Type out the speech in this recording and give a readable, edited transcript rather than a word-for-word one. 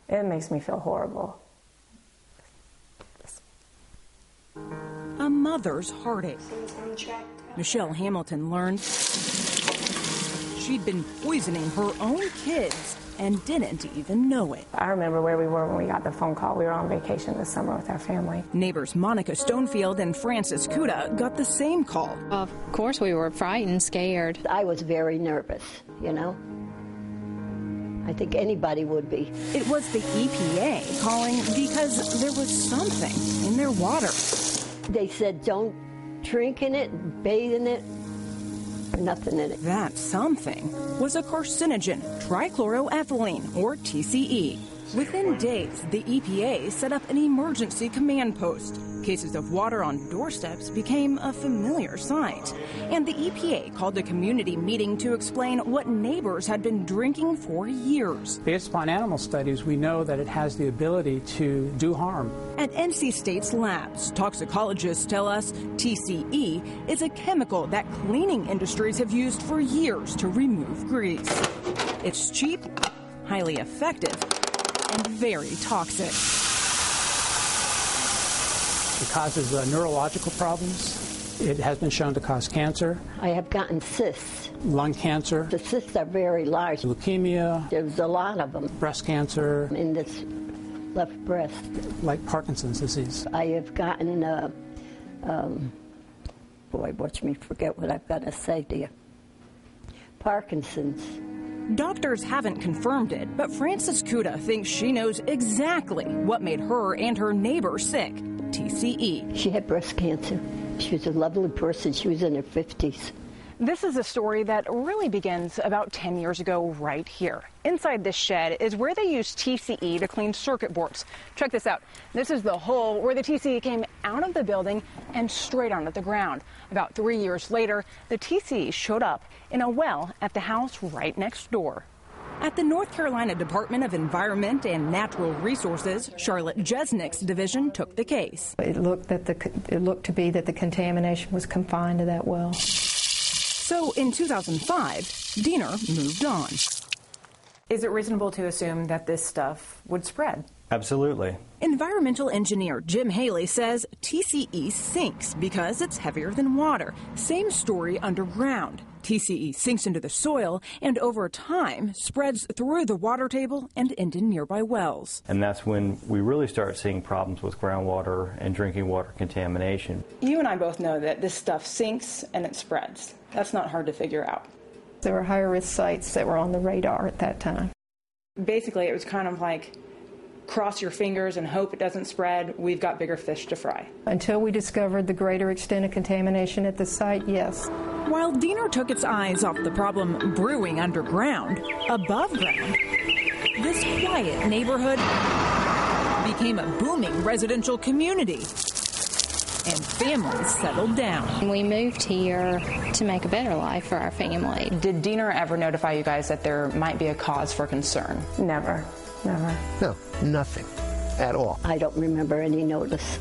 It makes me feel horrible. A mother's heartache. Michelle Hamilton learned she'd been poisoning her own kids and didn't even know it. I remember where we were when we got the phone call. We were on vacation this summer with our family. Neighbors Monica Stonefield and Frances Kuda got the same call. Of course we were frightened, scared. I was very nervous, you know. I think anybody would be. It was the EPA calling because there was something in their water. They said don't drink in it, bathe in it, nothing in it. That something was a carcinogen, trichloroethylene, or TCE. Within days, the EPA set up an emergency command post. Cases of water on doorsteps became a familiar sight. And the EPA called a community meeting to explain what neighbors had been drinking for years. Based upon animal studies, we know that it has the ability to do harm. At NC State's labs, toxicologists tell us TCE is a chemical that cleaning industries have used for years to remove grease. It's cheap, highly effective, and very toxic. It causes neurological problems. It has been shown to cause cancer. I have gotten cysts. Lung cancer. The cysts are very large. Leukemia. There's a lot of them. Breast cancer. In this left breast. Like Parkinson's disease. I have gotten, boy, watch me forget what I've got to say to you. Parkinson's. Doctors haven't confirmed it, but Frances Kuda thinks she knows exactly what made her and her neighbor sick. TCE. She had breast cancer. She was a lovely person. She was in her 50s. This is a story that really begins about 10 years ago right here. Inside this shed is where they used TCE to clean circuit boards. Check this out. This is the hole where the TCE came out of the building and straight onto the ground. About 3 years later, the TCE showed up in a well at the house right next door. At the North Carolina Department of Environment and Natural Resources, Charlotte Jesnick's division took the case. It looked to be that the contamination was confined to that well. So in 2005, Diener moved on. Is it reasonable to assume that this stuff would spread? Absolutely. Environmental engineer Jim Haley says TCE sinks because it's heavier than water. Same story underground. TCE sinks into the soil and over time spreads through the water table and into nearby wells. And that's when we really start seeing problems with groundwater and drinking water contamination. You and I both know that this stuff sinks and it spreads. That's not hard to figure out. There were high-risk sites that were on the radar at that time. Basically, it was kind of like cross your fingers and hope it doesn't spread. We've got bigger fish to fry. Until we discovered the greater extent of contamination at the site, yes. While Diener took its eyes off the problem brewing underground, above ground, this quiet neighborhood became a booming residential community. And families settled down. We moved here to make a better life for our family. Did Diener ever notify you guys that there might be a cause for concern? Never. Never. No, nothing at all. I don't remember any notice.